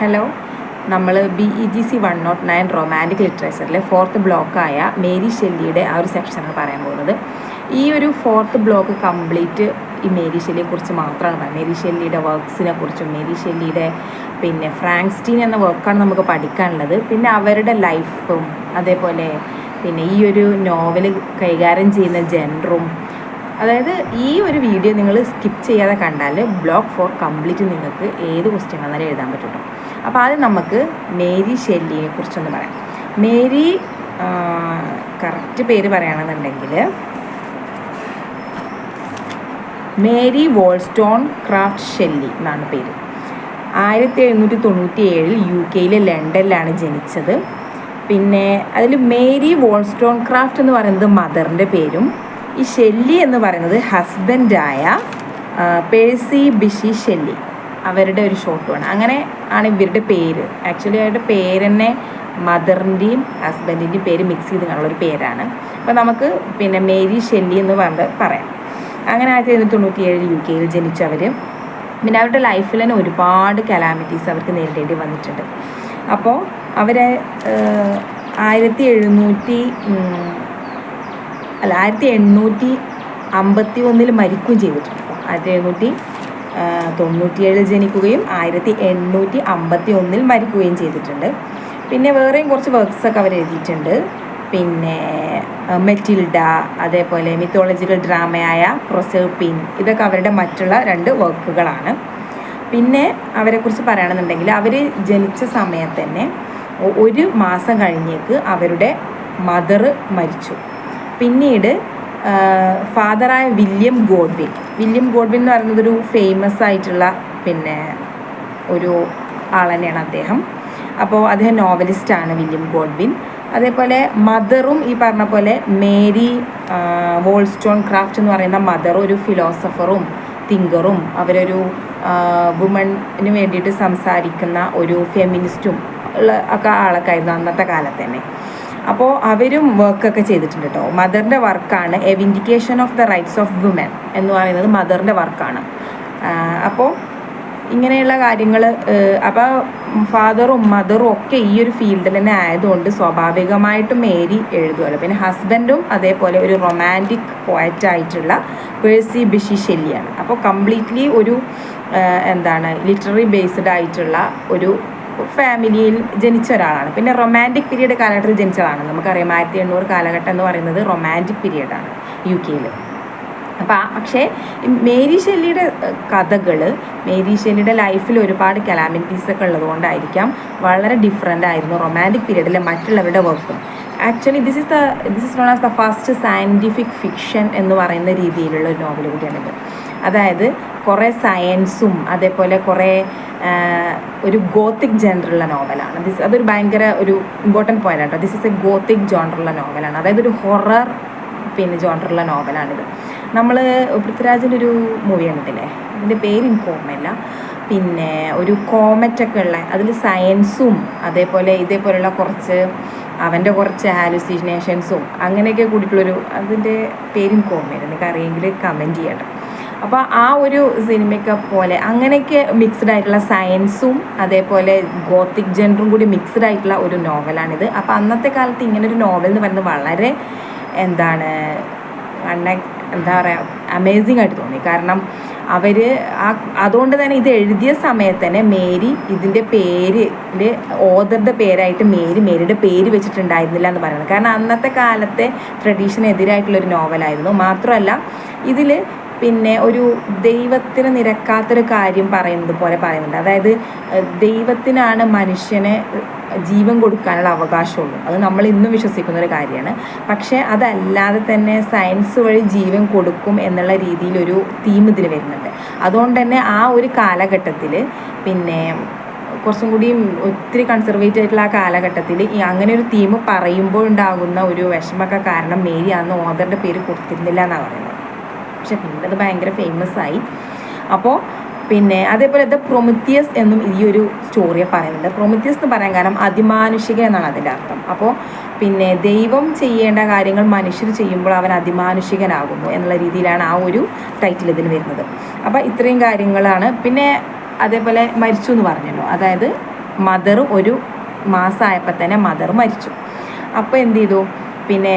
Hello, നമ്മൾ BEGC 109 romantic ലിറ്ററേച്ചറിലെ 4th ബ്ലോക്കായ Mary ഷെല്ലിയുടെ ആ ഒരു സെക്ഷനാണ് പറയാൻ പോകുന്നത്. ഈ ഒരു 4th ബ്ലോക്ക് കംപ്ലീറ്റ് ഈ മേരി ഷെല്ലിയെക്കുറിച്ച് മാത്രമാണ് പറയുന്നത്. മേരി ഷെല്ലിയുടെ വർക്ക്സിനെ കുറിച്ചും മേരി ഷെല്ലിയുടെ പിന്നെ ഫ്രാങ്ക്സ്റ്റീൻ എന്ന വർക്കാണ് നമുക്ക് പഠിക്കാനുള്ളത്. പിന്നെ അവരുടെ ലൈഫും അതേപോലെ പിന്നെ ഈ ഒരു നോവൽ കൈകാര്യം ചെയ്യുന്ന ജെൻഡറും, അതായത് ഈ ഒരു വീഡിയോ നിങ്ങൾ സ്കിപ്പ് ചെയ്യാതെ കണ്ടാൽ ബ്ലോക്ക് 4 കംപ്ലീറ്റ് നിങ്ങൾക്ക് ഏത് ക്വസ്റ്റ്യൻ വന്നാലും എഴുതാൻ പറ്റും. അപ്പോൾ ആദ്യം നമുക്ക് മേരി ഷെല്ലിയെ കുറിച്ചൊന്ന് പറയാം. മേരി കറക്റ്റ് പേര് പറയുകയാണെന്നുണ്ടെങ്കിൽ മേരി വോൾസ്റ്റോൺക്രാഫ്റ്റ് ഷെല്ലി എന്നാണ് പേര്. 1797 UK ലണ്ടനിലാണ് ജനിച്ചത്. പിന്നെ അതിൽ മേരി വോൾസ്റ്റോൺക്രാഫ്റ്റ് എന്ന് പറയുന്നത് മദറിൻ്റെ പേരും ഈ ഷെല്ലി എന്ന് പറയുന്നത് ഹസ്ബൻഡായ പേഴ്സി ബിഷി ഷെല്ലി അവരുടെ ഒരു ഷോർട്ടുമാണ്. അങ്ങനെ ആണ് ഇവരുടെ പേര്. ആക്ച്വലി അവരുടെ പേര് തന്നെ മദറിൻ്റെയും ഹസ്ബൻഡിൻ്റെയും പേര് മിക്സ് ചെയ്തുള്ളൊരു പേരാണ്. അപ്പോൾ നമുക്ക് പിന്നെ മേരി ഷെല്ലി എന്ന് പറയാം. അങ്ങനെ 1797 UK ജനിച്ചവർ. പിന്നെ അവരുടെ ലൈഫിൽ തന്നെ ഒരുപാട് കലാമിറ്റീസ് അവർക്ക് നേരിടേണ്ടി വന്നിട്ടുണ്ട്. അപ്പോൾ അവരെ 1851 മരിക്കുകയും ചെയ്തിട്ടുണ്ട്. 1797 ജനിക്കുകയും 1851 മരിക്കുകയും ചെയ്തിട്ടുണ്ട്. പിന്നെ വേറെയും കുറച്ച് വർക്ക്സൊക്കെ അവർ എഴുതിയിട്ടുണ്ട്. പിന്നെ മെറ്റിൽഡ, അതേപോലെ മിത്തോളജിക്കൽ ഡ്രാമയായ പ്രൊസർപിൻ, ഇതൊക്കെ അവരുടെ മറ്റുള്ള 2 വർക്കുകളാണ്. പിന്നെ അവരെക്കുറിച്ച് പറയുകയാണെന്നുണ്ടെങ്കിൽ അവർ ജനിച്ച സമയത്ത് തന്നെ 1 മാസം കഴിഞ്ഞേക്ക് അവരുടെ മദർ മരിച്ചു. പിന്നീട് ഫാദറായ വില്യം ഗോഡ്വിൻ എന്ന് പറയുന്നത് ഒരു ഫേമസ് ആയിട്ടുള്ള പിന്നെ ഒരു ആൾ തന്നെയാണ് അദ്ദേഹം. അപ്പോൾ അദ്ദേഹം നോവലിസ്റ്റാണ് വില്യം ഗോഡ്വിൻ. അതേപോലെ മദറും ഈ പറഞ്ഞ പോലെ മേരി വോൾസ്റ്റോൺക്രാഫ്റ്റ് എന്ന് പറയുന്ന മദർ ഒരു ഫിലോസഫറും തിങ്കറും അവരൊരു വുമണിന് വേണ്ടിയിട്ട് സംസാരിക്കുന്ന ഒരു ഫെമിനിസ്റ്റും ഉള്ള ഒക്കെ ആളൊക്കെ ആയിരുന്നു അന്നത്തെ കാലത്ത് തന്നെ. അപ്പോൾ അവരും വർക്കൊക്കെ ചെയ്തിട്ടുണ്ട് കേട്ടോ. മദറിൻ്റെ വർക്കാണ് a vindication of the rights of woman എന്ന് പറയുന്നത് മദറിൻ്റെ വർക്കാണ്. അപ്പോൾ ഇങ്ങനെയുള്ള കാര്യങ്ങൾ, അപ്പോൾ ഫാദറും മദറും ഒക്കെ ഈ ഒരു ഫീൽഡിൽ തന്നെ ആയതുകൊണ്ട് സ്വാഭാവികമായിട്ടും മേരി എഴുതുമല്ലോ. പിന്നെ ഹസ്ബൻഡും അതേപോലെ ഒരു റൊമാൻറ്റിക് പോയറ്റായിട്ടുള്ള പേഴ്സി ബിഷി ഷെല്ലിയാണ്. അപ്പോൾ കംപ്ലീറ്റ്ലി ഒരു ലിറ്റററി ബേസ്ഡ് ആയിട്ടുള്ള ഒരു ഫാമിലിയിൽ ജനിച്ച ഒരാളാണ്. പിന്നെ റൊമാൻറ്റിക് പീരീഡ് കാലഘട്ടത്തിൽ ജനിച്ചതാണ്. നമുക്കറിയാം 1800 കാലഘട്ടം എന്ന് പറയുന്നത് റൊമാൻറ്റിക് പീരീഡാണ് UK. അപ്പോൾ പക്ഷേ മേരി ഷെല്ലിയുടെ കഥകൾ, മേരി ഷെല്ലിയുടെ ലൈഫിൽ ഒരുപാട് കലാമിറ്റീസൊക്കെ ഉള്ളതുകൊണ്ടായിരിക്കാം വളരെ ഡിഫറെൻ്റ് ആയിരുന്നു റൊമാൻറ്റിക് പീരീഡിലെ മറ്റുള്ളവരുടെ വർക്കും. Actually this is known as the first scientific fiction എന്ന് പറയുന്ന രീതിയിലുള്ള ഒരു നോവൽ കൂടിയാണിത്. അതായത് കുറേ സയൻസും അതേപോലെ കുറേ ഒരു ഗോത്തിക് ജോണറുള്ള നോവലാണ്. അതൊരു ഭയങ്കര ഒരു ഇമ്പോർട്ടൻറ്റ് പോയിന്റ് ആട്ടോ. ദിസ് ഇസ് എ ഗോത്തിക് ജോണറുള്ള നോവലാണ്. അതായത് ഒരു ഹൊറർ പിന്നെ ജോണറുള്ള നോവലാണിത്. നമ്മൾ പൃഥ്വിരാജിൻ്റെ ഒരു മൂവി കണ്ടിട്ടില്ലേ, അതിൻ്റെ പേര് എനിക്ക് ഓർമ്മയില്ല. പിന്നെ ഒരു കോമറ്റൊക്കെ ഉള്ള, അതിൽ സയൻസും അതേപോലെ ഇതേപോലെയുള്ള അവൻ്റെ കുറച്ച് ഹാലുസിനേഷൻസും അങ്ങനെയൊക്കെ കൂടിയിട്ടുള്ളൊരു, അതിൻ്റെ പേര് എനിക്ക് ഓർമ്മയില്ല. നിങ്ങൾക്ക് അറിയെങ്കിൽ കമൻറ്റ് ചെയ്യണം. അപ്പോൾ ആ ഒരു സിനിമയൊക്കെ പോലെ അങ്ങനെയൊക്കെ മിക്സ്ഡ് ആയിട്ടുള്ള സയൻസും അതേപോലെ ഗോത്തിക് ജെൻഡറും കൂടി മിക്സ്ഡ് ആയിട്ടുള്ള ഒരു നോവലാണിത്. അപ്പോൾ അന്നത്തെ കാലത്ത് ഇങ്ങനൊരു നോവൽ എന്ന് പറയുന്നത് വളരെ എന്താ പറയുക അമേസിങ് ആയിട്ട് തോന്നി. കാരണം അതുകൊണ്ട് തന്നെ ഇത് എഴുതിയ സമയത്ത് തന്നെ മേരി ഇതിൻ്റെ ഓതറുടെ പേരായിട്ട് മേരിയുടെ പേര് വെച്ചിട്ടുണ്ടായിരുന്നില്ല എന്ന് പറയുന്നത്. കാരണം അന്നത്തെ കാലത്തെ ട്രഡീഷനെതിരായിട്ടുള്ളൊരു നോവലായിരുന്നു. മാത്രമല്ല ഇതിൽ പിന്നെ ഒരു ദൈവത്തിന് നിരക്കാത്തൊരു കാര്യം പറയുന്നുണ്ട്. അതായത് ദൈവത്തിനാണ് മനുഷ്യനെ ജീവൻ കൊടുക്കാനുള്ള അവകാശമുള്ളൂ. അത് നമ്മൾ ഇന്നും വിശ്വസിക്കുന്നൊരു കാര്യമാണ്. പക്ഷേ അതല്ലാതെ തന്നെ സയൻസ് വഴി ജീവൻ കൊടുക്കും എന്നുള്ള രീതിയിലൊരു തീം ഇതിൽ വരുന്നുണ്ട്. അതുകൊണ്ട് തന്നെ ആ ഒരു കാലഘട്ടത്തിൽ പിന്നെ കുറച്ചും കൂടി ഒത്തിരി കൺസർവേറ്റീവ് ആയിട്ടുള്ള ആ കാലഘട്ടത്തിൽ അങ്ങനെ ഒരു തീം പറയുമ്പോൾ ഉണ്ടാകുന്ന ഒരു വിഷമമൊക്കെ കാരണം മേരി അന്ന് ഓതറുടെ പേര് കൊടുത്തിരുന്നില്ല എന്നാണ് പറയുന്നത്. പക്ഷെ പിന്നീട് അത് ഭയങ്കര ഫേമസ് ആയി. അപ്പോൾ പിന്നെ അതേപോലെ ദ പ്രൊമിത്തിയസ് എന്നും ഈ ഒരു സ്റ്റോറിയെ പറയുന്നുണ്ട്. പ്രൊമിത്തിയസ് എന്ന് പറയാൻ കാരണം അതിമാനുഷിക എന്നാണ് അതിൻ്റെ അർത്ഥം. അപ്പോൾ പിന്നെ ദൈവം ചെയ്യേണ്ട കാര്യങ്ങൾ മനുഷ്യർ ചെയ്യുമ്പോൾ അവൻ അതിമാനുഷികനാകുന്നു എന്നുള്ള രീതിയിലാണ് ആ ഒരു ടൈറ്റിൽ ഇതിന് വരുന്നത്. അപ്പോൾ ഇത്രയും കാര്യങ്ങളാണ്. പിന്നെ അതേപോലെ മരിച്ചു എന്ന് പറഞ്ഞല്ലോ, അതായത് മദർ ഒരു മാസമായപ്പോൾ തന്നെ മദർ മരിച്ചു. അപ്പോൾ എന്ത് ചെയ്തു, പിന്നെ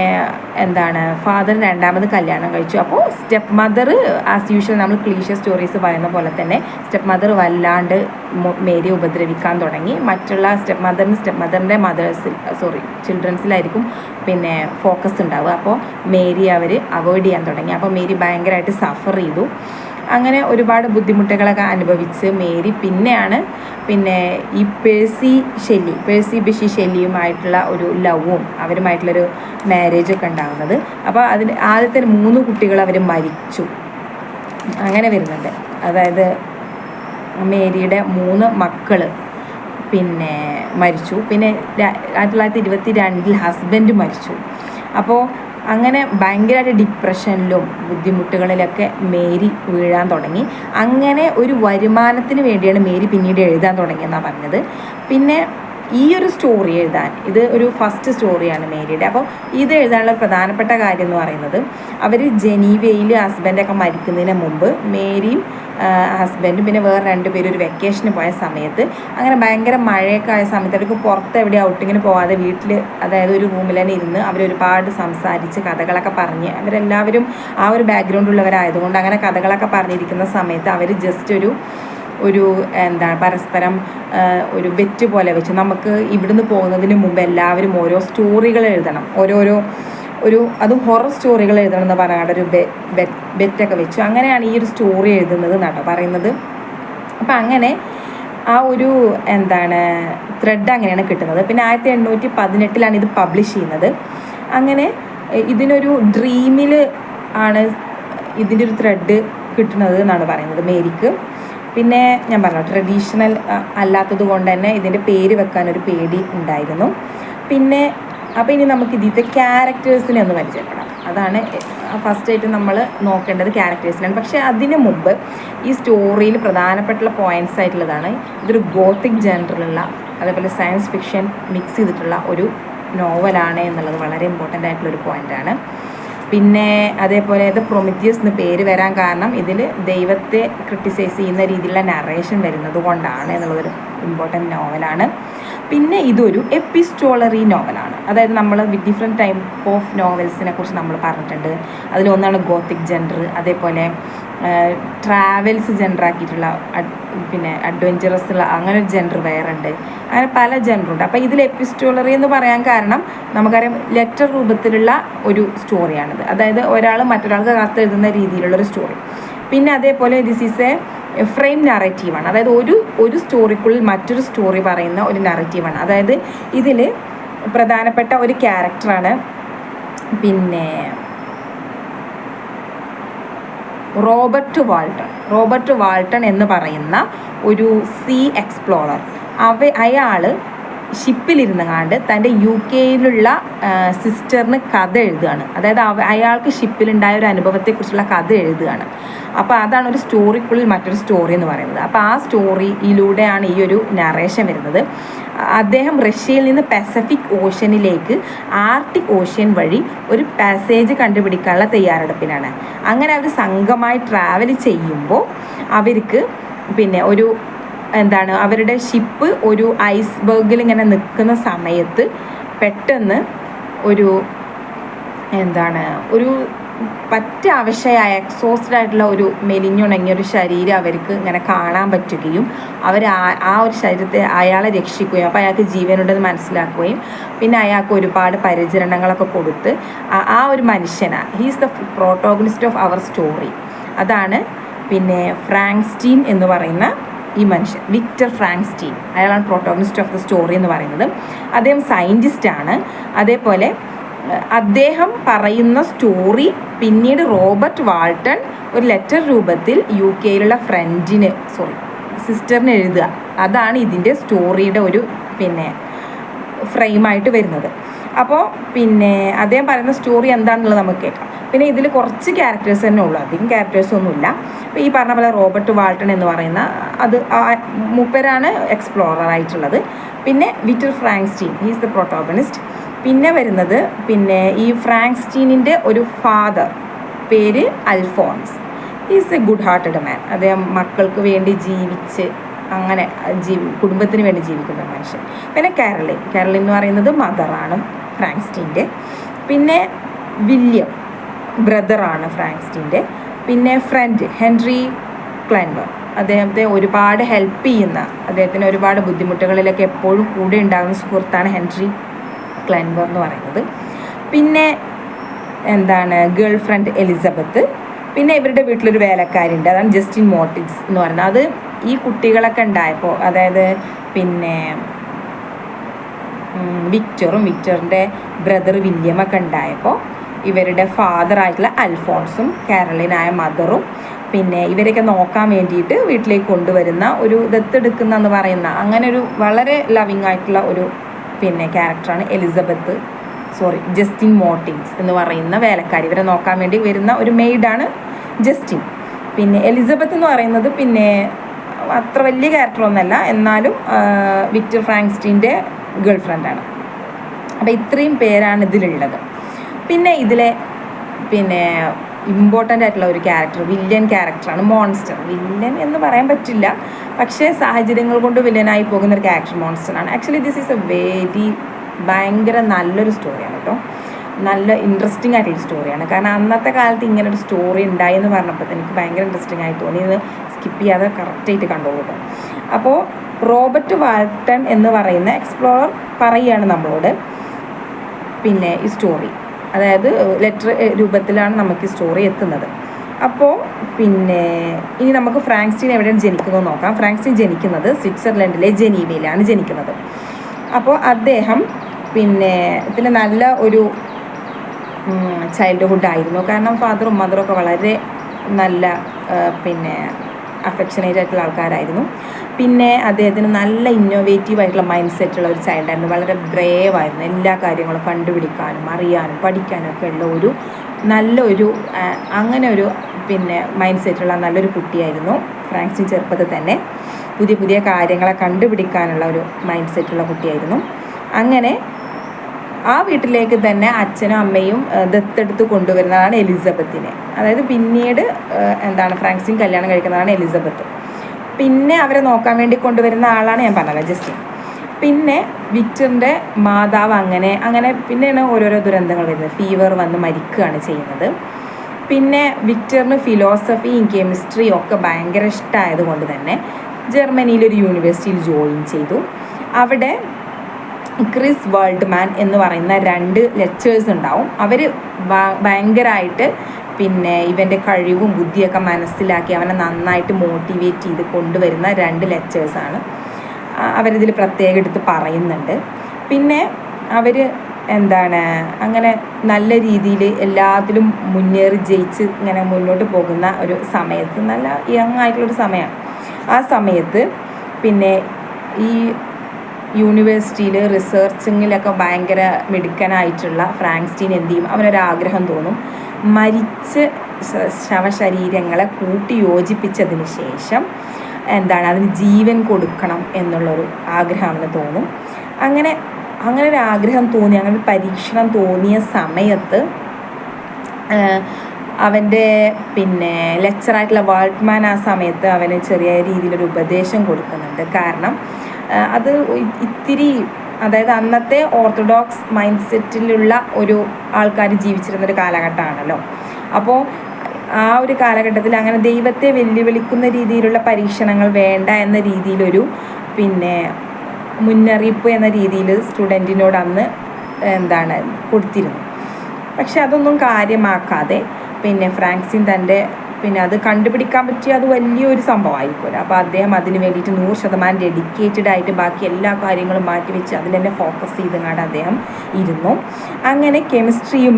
എന്താണ് ഫാദർ രണ്ടാമത് കല്യാണം കഴിച്ചു. അപ്പോൾ സ്റ്റെപ്പ് മദർ ആസ് യൂഷ്വൽ നമ്മൾ ക്ലീഷേ സ്റ്റോറീസ് പറയുന്ന പോലെ തന്നെ സ്റ്റെപ്പ് മദർ വല്ലാണ്ട് മേരിയെ ഉപദ്രവിക്കാൻ തുടങ്ങി. മറ്റുള്ള സ്റ്റെപ്പ് മദറിൻ്റെ ചിൽഡ്രൻസിലായിരിക്കും പിന്നെ ഫോക്കസ് ഉണ്ടാവുക. അപ്പോൾ മേരി അവർ അവോയ്ഡ് ചെയ്യാൻ തുടങ്ങി. അപ്പോൾ മേരി ഭയങ്കരമായിട്ട് സഫർ ചെയ്തു. അങ്ങനെ ഒരുപാട് ബുദ്ധിമുട്ടുകളൊക്കെ അനുഭവിച്ച് മേരി പിന്നെയാണ് പിന്നെ ഈ പേഴ്സി ബിഷി ഷെല്ലിയുമായിട്ടുള്ള ഒരു ലവും അവരുമായിട്ടുള്ളൊരു മാരേജൊക്കെ ഉണ്ടാകുന്നത്. അപ്പോൾ അതിന് ആദ്യത്തെ 3 കുട്ടികൾ അവർ മരിച്ചു. അങ്ങനെ വരുന്നുണ്ട്. അതായത് മേരിയുടെ 3 മക്കൾ പിന്നെ മരിച്ചു. പിന്നെ 1922 ഹസ്ബൻഡ് മരിച്ചു. അപ്പോൾ അങ്ങനെ ഭയങ്കരമായിട്ട് ഡിപ്രഷനിലും ബുദ്ധിമുട്ടുകളിലൊക്കെ മേരി വീഴാൻ തുടങ്ങി. അങ്ങനെ ഒരു വരുമാനത്തിന് വേണ്ടിയാണ് മേരി പിന്നീട് എഴുതാൻ തുടങ്ങിയെന്നാണ് പറഞ്ഞത്. പിന്നെ ഈ ഒരു സ്റ്റോറി എഴുതാൻ, ഇത് ഒരു ഫസ്റ്റ് സ്റ്റോറിയാണ് മേരിയുടെ. അപ്പോൾ ഇത് എഴുതാനുള്ള പ്രധാനപ്പെട്ട കാര്യം എന്ന് പറയുന്നത്, അവർ ജനീവയിൽ ഹസ്ബൻഡൊക്കെ മരിക്കുന്നതിന് മുമ്പ് മേരിയും ഹസ്ബൻഡും പിന്നെ വേറെ 2 പേരും ഒരു വെക്കേഷന് പോയ സമയത്ത്, അങ്ങനെ ഭയങ്കര മഴയൊക്കെ ആയ സമയത്ത് അവർക്ക് പുറത്ത് എവിടെ ഔട്ടിങ്ങിന് പോകാതെ വീട്ടിൽ, അതായത് ഒരു റൂമിൽ തന്നെ ഇരുന്ന് അവരൊരുപാട് സംസാരിച്ച് കഥകളൊക്കെ പറഞ്ഞ്, അവരെല്ലാവരും ആ ഒരു ബാക്ക്ഗ്രൗണ്ടുള്ളവരായതുകൊണ്ട് അങ്ങനെ കഥകളൊക്കെ പറഞ്ഞിരിക്കുന്ന സമയത്ത് അവർ ജസ്റ്റ് ഒരു എന്താണ് പരസ്പരം ഒരു ബെറ്റ് പോലെ വെച്ച്, നമുക്ക് ഇവിടുന്ന് പോകുന്നതിന് മുമ്പ് എല്ലാവരും ഓരോ സ്റ്റോറികൾ എഴുതണം, അതും ഹൊറർ സ്റ്റോറികൾ എഴുതണം എന്ന് പറയാണ്ട് ഒരു ബെറ്റൊക്കെ വെച്ചു. അങ്ങനെയാണ് ഈ ഒരു സ്റ്റോറി എഴുതുന്നത് എന്നാണ് പറയുന്നത്. അപ്പം അങ്ങനെ ആ ഒരു എന്താണ് ത്രെഡ് അങ്ങനെയാണ് കിട്ടുന്നത്. പിന്നെ 1818 ഇത് പബ്ലിഷ് ചെയ്യുന്നത്. അങ്ങനെ ഇതിനൊരു ഡ്രീമിൽ ആണ് ഇതിൻ്റെ ഒരു ത്രെഡ് കിട്ടുന്നത് എന്നാണ് പറയുന്നത് മേരിക്ക്. പിന്നെ ഞാൻ പറഞ്ഞു ട്രഡീഷണൽ അല്ലാത്തത് കൊണ്ട് തന്നെ ഇതിൻ്റെ പേര് വെക്കാനൊരു പേടി ഉണ്ടായിരുന്നു. പിന്നെ അപ്പോൾ ഇനി നമുക്ക് ഇതിൻ്റെ ക്യാരക്ടേഴ്സിനെ ഒന്ന് പരിചയപ്പെടാം. അതാണ് ഫസ്റ്റായിട്ട് നമ്മൾ നോക്കേണ്ടത്, ക്യാരക്ടേഴ്സിനാണ്. പക്ഷേ അതിന് മുമ്പ് ഈ സ്റ്റോറിയിൽ പ്രധാനപ്പെട്ടുള്ള പോയിൻറ്റ്സ് ആയിട്ടുള്ളതാണ്, ഇതൊരു ഗോത്തിക് ജനറിലുള്ള അതേപോലെ സയൻസ് ഫിക്ഷൻ മിക്സ് ചെയ്തിട്ടുള്ള ഒരു നോവലാണ് എന്നുള്ളത് വളരെ ഇമ്പോർട്ടൻ്റ് ആയിട്ടുള്ളൊരു പോയിൻ്റാണ്. പിന്നെ അതേപോലെ പ്രൊമിത്തിയസ് എന്ന് പേര് വരാൻ കാരണം ഇതിൽ ദൈവത്തെ ക്രിട്ടിസൈസ് ചെയ്യുന്ന രീതിയിലുള്ള നറേഷൻ വരുന്നത് കൊണ്ടാണ് എന്നുള്ളതൊരു ഇമ്പോർട്ടൻറ്റ് നോവലാണ്. പിന്നെ ഇതൊരു എപ്പിസ്റ്റോളറി നോവലാണ്. അതായത് നമ്മൾ ഡിഫറെൻറ്റ് ടൈപ്പ് ഓഫ് നോവൽസിനെ കുറിച്ച് നമ്മൾ പറഞ്ഞിട്ടുണ്ട്. അതിലൊന്നാണ് ഗോത്തിക് ജെൻഡർ, അതേപോലെ ട്രാവൽസ് ജെൻഡറാക്കിയിട്ടുള്ള പിന്നെ അഡ്വഞ്ചറസ് ഉള്ള അങ്ങനെ ഒരു ജെൻഡർ വേറെ ഉണ്ട്. അങ്ങനെ പല ജെൻഡറുണ്ട്. അപ്പോൾ ഇതിൽ എപ്പിസ്റ്റോളറി എന്ന് പറയാൻ കാരണം നമുക്കറിയാം ലെറ്റർ രൂപത്തിലുള്ള ഒരു സ്റ്റോറിയാണിത്. അതായത് ഒരാൾ മറ്റൊരാൾക്ക് കത്തെഴുതുന്ന രീതിയിലുള്ളൊരു സ്റ്റോറി. പിന്നെ അതേപോലെ ദിസ് ഈസ് എ ഫ്രെയിം നറേറ്റീവാണ്. അതായത് ഒരു സ്റ്റോറിക്കുള്ളിൽ മറ്റൊരു സ്റ്റോറി പറയുന്ന ഒരു നറേറ്റീവാണ്. അതായത് ഇതിൽ പ്രധാനപ്പെട്ട ഒരു ക്യാരക്ടറാണ് പിന്നെ റോബർട്ട് വാൾട്ടൺ എന്ന് പറയുന്ന ഒരു സീ എക്സ്പ്ലോറർ. അയാൾ ഷിപ്പിലിരുന്നുകൊണ്ട് തൻ്റെ UK സിസ്റ്ററിന് കഥ എഴുതുകയാണ്. അതായത് അയാൾക്ക് ഷിപ്പിലുണ്ടായ ഒരു അനുഭവത്തെക്കുറിച്ചുള്ള കഥ എഴുതുകയാണ്. അപ്പോൾ അതാണ് ഒരു സ്റ്റോറിക്കുള്ളിൽ മറ്റൊരു സ്റ്റോറി എന്ന് പറയുന്നത്. അപ്പോൾ ആ സ്റ്റോറിയിലൂടെയാണ് ഈ ഒരു നറേഷൻ വരുന്നത്. അദ്ദേഹം റഷ്യയിൽ നിന്ന് പസഫിക് ഓഷ്യനിലേക്ക് ആർട്ടിക് ഓഷ്യൻ വഴി ഒരു പാസേജ് കണ്ടുപിടിക്കാനുള്ള തയ്യാറെടുപ്പിലാണ്. അങ്ങനെ അവർ സംഘമായി ട്രാവൽ ചെയ്യുമ്പോൾ അവർക്ക് പിന്നെ അവരുടെ ഷിപ്പ് ഒരു ഐസ്ബർഗിൽ ഇങ്ങനെ നിൽക്കുന്ന സമയത്ത് പെട്ടെന്ന് ഒരു പറ്റ അവശയായ എക്സോസ്റ്റഡ് ആയിട്ടുള്ള ഒരു മെലിഞ്ഞുണങ്ങിയ ഒരു ശരീരം അവർക്ക് ഇങ്ങനെ കാണാൻ പറ്റുകയും അവർ ആ ഒരു ശരീരത്തെ അയാളെ രക്ഷിക്കുകയും അപ്പോൾ അയാൾക്ക് ജീവനുണ്ടെന്ന് മനസ്സിലാക്കുകയും പിന്നെ അയാൾക്ക് ഒരുപാട് പരിചരണങ്ങളൊക്കെ കൊടുത്ത് ആ ഒരു മനുഷ്യനാണ് he's the protagonist of our story. അതാണ് പിന്നെ ഫ്രാങ്ക്സ്റ്റീൻ എന്ന് പറയുന്ന ഈ മനുഷ്യൻ, വിക്ടർ ഫ്രാങ്ക്സ്റ്റീൻ. അയാളാണ് പ്രോട്ടോഗണിസ്റ്റ് ഓഫ് ദ സ്റ്റോറി എന്ന് പറയുന്നത്. അദ്ദേഹം സയൻറ്റിസ്റ്റാണ്. അതേപോലെ അദ്ദേഹം പറയുന്ന സ്റ്റോറി പിന്നീട് റോബർട്ട് വാൾട്ടൺ ഒരു ലെറ്റർ രൂപത്തിൽ UK സിസ്റ്ററിന് എഴുതുക. അതാണ് ഇതിൻ്റെ സ്റ്റോറിയുടെ ഒരു ഫ്രെയിമായിട്ട് വരുന്നത്. അപ്പോൾ അദ്ദേഹം പറയുന്ന സ്റ്റോറി എന്താണെന്നുള്ളത് നമുക്ക് കേൾക്കാം. പിന്നെ ഇതിൽ കുറച്ച് ക്യാരക്ടേഴ്സ് തന്നെ ഉള്ളൂ, അധികം ക്യാരക്ടേഴ്സൊന്നുമില്ല. അപ്പോൾ ഈ പറഞ്ഞ പോലെ റോബർട്ട് വാൾട്ടൺ എന്ന് പറയുന്ന മൂപ്പരാണ് എക്സ്പ്ലോറർ ആയിട്ടുള്ളത്. പിന്നെ Victor Frankenstein, he's the protagonist. പിന്നെ വരുന്നത് ഈ ഫ്രാങ്ക്സ്റ്റീനിൻ്റെ ഒരു ഫാദർ, പേര് Alphonse. Is a good hearted man. അദ്ദേഹം മക്കൾക്ക് വേണ്ടി ജീവിച്ച് അങ്ങനെ കുടുംബത്തിന് വേണ്ടി ജീവിക്കുന്ന ഒരു മനുഷ്യൻ. പിന്നെ കാരളിൻ എന്ന് പറയുന്നത് മദറാണ് ഫ്രാങ്ക്സ്റ്റീൻ്റെ. പിന്നെ വില്യം ബ്രദറാണ് ഫ്രാങ്ക്സ്റ്റീൻ്റെ. പിന്നെ ഫ്രണ്ട് ഹെൻറി ക്ലൈൻബർ, അദ്ദേഹത്തെ ഒരുപാട് ഹെൽപ്പ് ചെയ്യുന്ന, അദ്ദേഹത്തിന് ഒരുപാട് ബുദ്ധിമുട്ടുകളിലൊക്കെ എപ്പോഴും കൂടെ ഉണ്ടാകുന്ന സുഹൃത്താണ് ഹെൻറി ക്ലൈൻബർ എന്ന് പറയുന്നത്. പിന്നെ ഗേൾ ഫ്രണ്ട് എലിസബത്ത്. പിന്നെ ഇവരുടെ വീട്ടിലൊരു വേലക്കാരുണ്ട്, അതാണ് ജസ്റ്റിൻ മോട്ടിറ്റ്സ് എന്ന് പറയുന്നത്. അത് ഈ കുട്ടികളൊക്കെ ഉണ്ടായപ്പോൾ, അതായത് പിന്നെ വിക്ടറിൻ്റെ ബ്രദർ വില്യമൊക്കെ ഉണ്ടായപ്പോൾ ഇവരുടെ ഫാദറായിട്ടുള്ള അൽഫോൺസും കാരളിനായ മദറും പിന്നെ ഇവരെയൊക്കെ നോക്കാൻ വേണ്ടിയിട്ട് വീട്ടിലേക്ക് കൊണ്ടുവരുന്ന ഒരു ദത്തെടുക്കുന്ന എന്ന് പറയുന്ന അങ്ങനെ ഒരു വളരെ ലവിങ് ആയിട്ടുള്ള ഒരു പിന്നെ ക്യാരക്ടറാണ് ജസ്റ്റിൻ മോട്ടിറ്റ്സ് എന്ന് പറയുന്ന വേലക്കാരി. ഇവരെ നോക്കാൻ വേണ്ടി വരുന്ന ഒരു മെയ്ഡാണ് ജസ്റ്റിൻ. പിന്നെ എലിസബത്ത് എന്ന് പറയുന്നത് പിന്നെ അത്ര വലിയ ക്യാരക്ടറൊന്നുമല്ല, എന്നാലും വിക്ടർ ഫ്രാങ്ക്സ്റ്റീൻ്റെ ഗേൾ ഫ്രണ്ടാണ്. അപ്പോൾ ഇത്രയും പേരാണ് ഇതിലുള്ളത്. പിന്നെ ഇതിലെ പിന്നെ ഇമ്പോർട്ടൻ്റ് ആയിട്ടുള്ള ഒരു ക്യാരക്ടർ വില്ലൻ ക്യാരക്ടറാണ് മോൺസ്റ്റർ. വില്ലൻ എന്ന് പറയാൻ പറ്റില്ല, പക്ഷേ സാഹചര്യങ്ങൾ കൊണ്ട് വില്ലനായി പോകുന്ന ഒരു ക്യാരക്ടർ മോൺസ്റ്ററാണ്. ആക്ച്വലി ദിസ് ഈസ് ഭയങ്കര നല്ലൊരു സ്റ്റോറിയാണ് കേട്ടോ. നല്ല ഇൻട്രസ്റ്റിംഗ് ആയിട്ടുള്ള സ്റ്റോറിയാണ്. കാരണം അന്നത്തെ കാലത്ത് ഇങ്ങനൊരു സ്റ്റോറി ഉണ്ടായി എന്ന് പറഞ്ഞപ്പോൾ എനിക്ക് ഭയങ്കര ഇൻട്രസ്റ്റിംഗ് ആയി തോന്നി. ഇത് സ്കിപ്പ് ചെയ്യാതെ കറക്റ്റായിട്ട് കണ്ടോളൂ കേട്ടോ. അപ്പോൾ റോബർട്ട് വാൾട്ടൺ എന്ന് പറയുന്ന എക്സ്പ്ലോറർ പറയുകയാണ് നമ്മളോട് പിന്നെ ഈ സ്റ്റോറി, അതായത് ലെറ്റർ രൂപത്തിലാണ് നമുക്ക് ഈ സ്റ്റോറി എത്തുന്നത്. അപ്പോൾ പിന്നെ ഇനി നമുക്ക് ഫ്രാങ്ക്സ്റ്റീൻ എവിടെയാണ് ജനിക്കുന്നത് നോക്കാം. ഫ്രാങ്ക്സ്റ്റീൻ ജനിക്കുന്നത് സ്വിറ്റ്സർലൻഡിലെ ജനീവയിലാണ് ജനിക്കുന്നത്. അപ്പോൾ അദ്ദേഹം പിന്നെ ഇതിന് നല്ല ഒരു ചൈൽഡ്ഹുഡ് ആയിരുന്നു. കാരണം ഫാദറും മദറും ഒക്കെ വളരെ നല്ല പിന്നെ അഫെക്ഷനേറ്റ് ആയിട്ടുള്ള ആൾക്കാരായിരുന്നു. പിന്നെ അദ്ദേഹത്തിന് നല്ല ഇന്നോവേറ്റീവ് ആയിട്ടുള്ള മൈൻഡ് സെറ്റുള്ള ഒരു ചൈൽഡായിരുന്നു. വളരെ ബ്രേവ് ആയിരുന്നു. എല്ലാ കാര്യങ്ങളും കണ്ടുപിടിക്കാനും അറിയാനും പഠിക്കാനും ഒക്കെ ഉള്ള നല്ലൊരു അങ്ങനെ ഒരു പിന്നെ മൈൻഡ് സെറ്റുള്ള നല്ലൊരു കുട്ടിയായിരുന്നു ഫ്രാങ്ക്സ്റ്റീൻ. ചെറുപ്പത്തിൽ തന്നെ പുതിയ പുതിയ കാര്യങ്ങളെ കണ്ടുപിടിക്കാനുള്ള ഒരു മൈൻഡ് സെറ്റുള്ള കുട്ടിയായിരുന്നു. അങ്ങനെ ആ വീട്ടിലേക്ക് തന്നെ അച്ഛനും അമ്മയും ദത്തെടുത്ത് കൊണ്ടുവരുന്നതാണ് എലിസബത്തിനെ. അതായത് പിന്നീട് ഫ്രാങ്ക്സ്റ്റീൻ കല്യാണം കഴിക്കുന്നതാണ് എലിസബത്ത്. പിന്നെ അവരെ നോക്കാൻ വേണ്ടി കൊണ്ടുവരുന്ന ആളാണ് ഞാൻ പറഞ്ഞത് ജസ്റ്റിൻ. പിന്നെ വിക്ടറിൻ്റെ മാതാവ് അങ്ങനെ പിന്നെയാണ് ഓരോരോ ദുരന്തങ്ങൾ വരുന്നത്. ഫീവർ വന്ന് മരിക്കുകയാണ് ചെയ്യുന്നത്. പിന്നെ വിക്ടറിന് ഫിലോസഫിയും കെമിസ്ട്രിയും ഒക്കെ ഭയങ്കര ഇഷ്ടമായത് കൊണ്ട് തന്നെ ജർമ്മനിയിലൊരു യൂണിവേഴ്സിറ്റിയിൽ ജോയിൻ ചെയ്തു. അവിടെ ക്രിസ് വേൾഡ്മാൻ എന്ന് പറയുന്ന 2 ലെക്ചേഴ്സ് ഉണ്ടാവും. അവർ ഭയങ്കരമായിട്ട് പിന്നെ ഇവൻ്റെ കഴിവും ബുദ്ധിയൊക്കെ മനസ്സിലാക്കി അവനെ നന്നായിട്ട് മോട്ടിവേറ്റ് ചെയ്ത് കൊണ്ടുവരുന്ന 2 ലെക്ചേഴ്സാണ്. അവരിതിൽ പ്രത്യേകം എടുത്ത് പറയുന്നുണ്ട്. പിന്നെ അവർ അങ്ങനെ നല്ല രീതിയിൽ എല്ലാത്തിലും മുന്നേറി ജയിച്ച് ഇങ്ങനെ മുന്നോട്ട് പോകുന്ന ഒരു സമയത്ത്, നല്ല യങ് ആയിട്ടുള്ളൊരു സമയമാണ്. ആ സമയത്ത് പിന്നെ ഈ യൂണിവേഴ്സിറ്റിയിൽ റിസർച്ചിങ്ങിലൊക്കെ ഭയങ്കര മിടുക്കനായിട്ടുള്ള ഫ്രാങ്ക്സ്റ്റീൻ എന്ത് ചെയ്യും, അവനൊരാഗ്രഹം തോന്നും. മരിച്ച ശവശരീരങ്ങളെ കൂട്ടി യോജിപ്പിച്ചതിന് ശേഷം അതിന് ജീവൻ കൊടുക്കണം എന്നുള്ളൊരു ആഗ്രഹം അവന് തോന്നും. അങ്ങനെ ഒരു ആഗ്രഹം തോന്നി, അങ്ങനെ ഒരു പരീക്ഷണം തോന്നിയ സമയത്ത് അവൻ്റെ പിന്നെ ലെക്ചറായിട്ടുള്ള വാൾട്ട്മാൻ ആ സമയത്ത് അവന് ചെറിയ രീതിയിലൊരു ഉപദേശം കൊടുക്കുന്നുണ്ട്. കാരണം അത് ഇത്തിരി, അതായത് അന്നത്തെ ഓർത്തഡോക്സ് മൈൻഡ് സെറ്റിലുള്ള ഒരു ആൾക്കാർ ജീവിച്ചിരുന്നൊരു കാലഘട്ടമാണല്ലോ. അപ്പോൾ ആ ഒരു കാലഘട്ടത്തിൽ അങ്ങനെ ദൈവത്തെ വെല്ലുവിളിക്കുന്ന രീതിയിലുള്ള പരീക്ഷണങ്ങൾ വേണ്ട എന്ന രീതിയിലൊരു പിന്നെ മുന്നറിയിപ്പ് എന്ന രീതിയിൽ സ്റ്റുഡൻറ്റിനോട് അന്ന് കൊടുത്തിരുന്നു. പക്ഷെ അതൊന്നും കാര്യമാക്കാതെ പിന്നെ ഫ്രാങ്ക്സ്റ്റീൻ പിന്നെ അത് കണ്ടുപിടിക്കാൻ പറ്റിയ അത് വലിയൊരു സംഭവമായിരിക്കുമല്ലോ. അപ്പോൾ അദ്ദേഹം അതിന് വേണ്ടിയിട്ട് 100% ഡെഡിക്കേറ്റഡ് ആയിട്ട് ബാക്കി എല്ലാ കാര്യങ്ങളും മാറ്റിവെച്ച് അതിൽ തന്നെ ഫോക്കസ് ചെയ്തുകൊണ്ട് അദ്ദേഹം ഇരുന്നു. അങ്ങനെ കെമിസ്ട്രിയും